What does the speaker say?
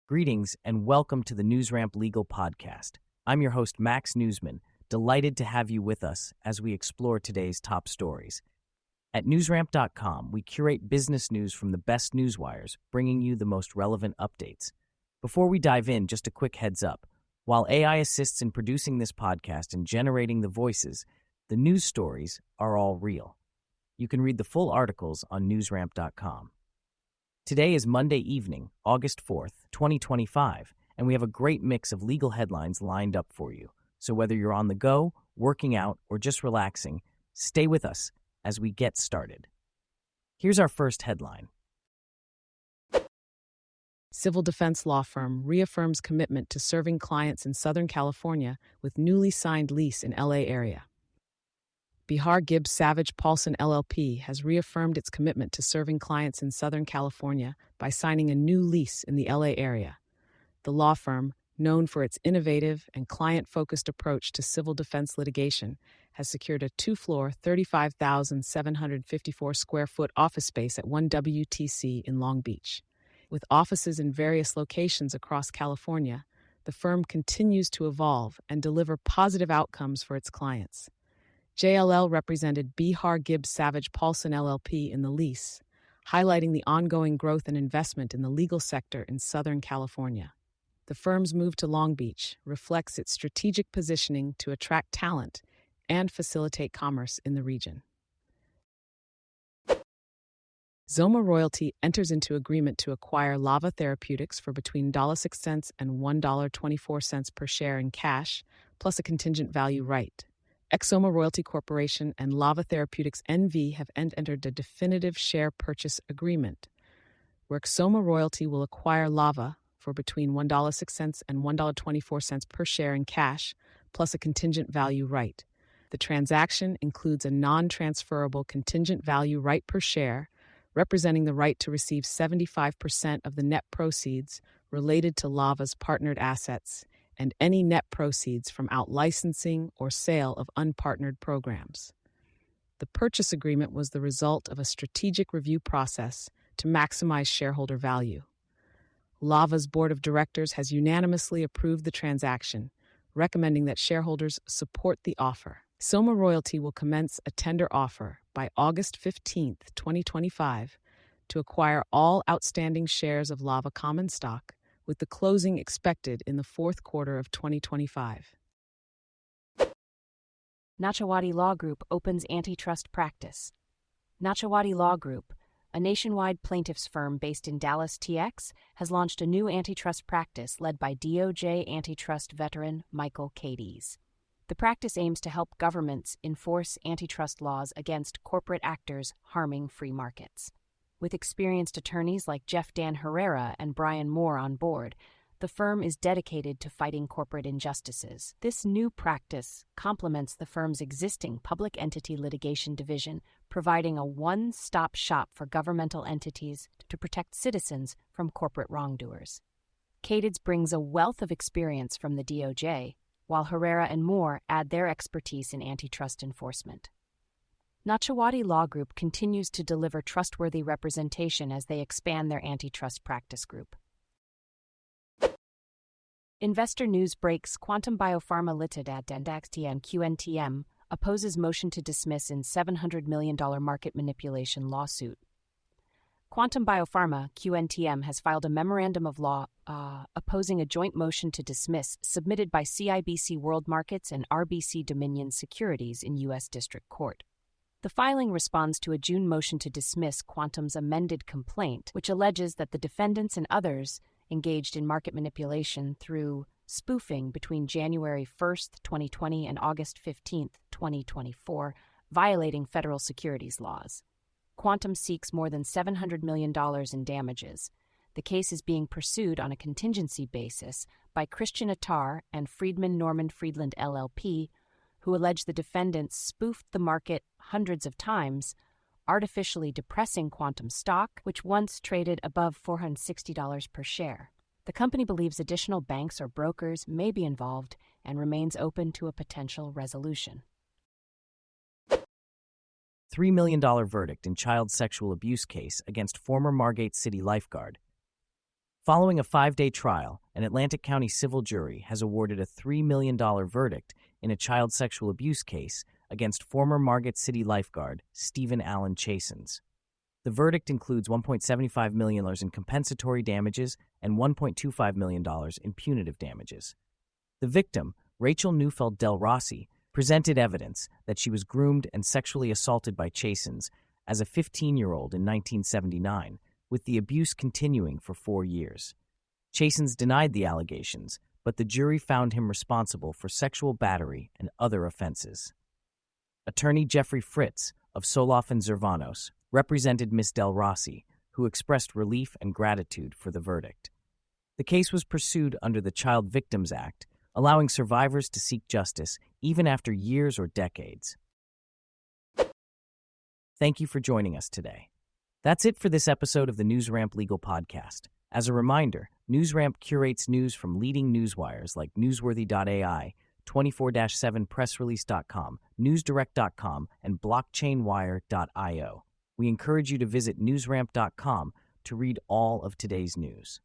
Greetings and welcome to the NewsRamp Legal Podcast. I'm your host, Max Newsman, delighted to have you with us as we explore today's top stories. At newsramp.com, we curate business news from the best newswires, bringing you the most relevant updates. Before we dive in, just a quick heads up. While AI assists in producing this podcast and generating the voices, the news stories are all real. You can read the full articles on newsramp.com. Today is Monday evening, August 4th, 2025, and we have a great mix of legal headlines lined up for you. So whether you're on the go, working out, or just relaxing, stay with us as we get started. Here's our first headline. Civil defense law firm reaffirms commitment to serving clients in Southern California with newly signed lease in LA area. Bihar Gibbs Savage Paulson LLP has reaffirmed its commitment to serving clients in Southern California by signing a new lease in the LA area. The law firm, known for its innovative and client-focused approach to civil defense litigation, has secured a two-floor, 35,754 square foot office space at 1 WTC in Long Beach. With offices in various locations across California, the firm continues to evolve and deliver positive outcomes for its clients. JLL represented Bihar Gibbs Savage Paulson LLP in the lease, highlighting the ongoing growth and investment in the legal sector in Southern California. The firm's move to Long Beach reflects its strategic positioning to attract talent and facilitate commerce in the region. Zoma Royalty enters into agreement to acquire Lava Therapeutics for between $0.06 and $1.24 per share in cash, plus a contingent value right. Exoma Royalty Corporation and Lava Therapeutics NV have entered a definitive share purchase agreement, where Exoma Royalty will acquire Lava for between $1.06 and $1.24 per share in cash, plus a contingent value right. The transaction includes a non-transferable contingent value right per share, representing the right to receive 75% of the net proceeds related to Lava's partnered assets and any net proceeds from out-licensing or sale of unpartnered programs. The purchase agreement was the result of a strategic review process to maximize shareholder value. Lava's board of directors has unanimously approved the transaction, recommending that shareholders support the offer. Soma Royalty will commence a tender offer by August 15, 2025, to acquire all outstanding shares of Lava common stock, with the closing expected in the fourth quarter of 2025. Nachawati Law Group opens antitrust practice. Nachawati Law Group, a nationwide plaintiffs firm based in Dallas, TX, has launched a new antitrust practice led by DOJ antitrust veteran Michael Cadiz. The practice aims to help governments enforce antitrust laws against corporate actors harming free markets. With experienced attorneys like Jeff Dan Herrera and Brian Moore on board, the firm is dedicated to fighting corporate injustices. This new practice complements the firm's existing public entity litigation division, providing a one-stop shop for governmental entities to protect citizens from corporate wrongdoers. Cadiz brings a wealth of experience from the DOJ, while Herrera and Moore add their expertise in antitrust enforcement. Nachawati Law Group continues to deliver trustworthy representation as they expand their antitrust practice group. Investor news breaks: Quantum Biopharma Ltd. at DendXTN QNTM opposes motion to dismiss in $700 million market manipulation lawsuit. Quantum Biopharma, QNTM, has filed a memorandum of law opposing a joint motion to dismiss submitted by CIBC World Markets and RBC Dominion Securities in U.S. District Court. The filing responds to a June motion to dismiss Quantum's amended complaint, which alleges that the defendants and others engaged in market manipulation through spoofing between January 1, 2020 and August 15, 2024, violating federal securities laws. Quantum seeks more than $700 million in damages. The case is being pursued on a contingency basis by Christian Attar and Friedman Norman Friedland LLP, who allege the defendants spoofed the market hundreds of times, artificially depressing Quantum stock, which once traded above $460 per share. The company believes additional banks or brokers may be involved and remains open to a potential resolution. $3 million verdict in child sexual abuse case against former Margate City lifeguard. Following a 5-day trial, an Atlantic County civil jury has awarded a $3 million verdict in a child sexual abuse case against former Margate City lifeguard Stephen Allen Chasins. The verdict includes $1.75 million in compensatory damages and $1.25 million in punitive damages. The victim, Rachel Neufeld Del Rossi, presented evidence that she was groomed and sexually assaulted by Chasins as a 15-year-old in 1979, with the abuse continuing for 4 years. Chasins denied the allegations, but the jury found him responsible for sexual battery and other offenses. Attorney Jeffrey Fritz of Soloff and Zervanos represented Ms. Del Rossi, who expressed relief and gratitude for the verdict. The case was pursued under the Child Victims Act, allowing survivors to seek justice even after years or decades. Thank you for joining us today. That's it for this episode of the NewsRamp Legal Podcast. As a reminder, NewsRamp curates news from leading newswires like Newsworthy.ai, 24/7pressrelease.com, NewsDirect.com, and BlockchainWire.io. We encourage you to visit newsramp.com to read all of today's news.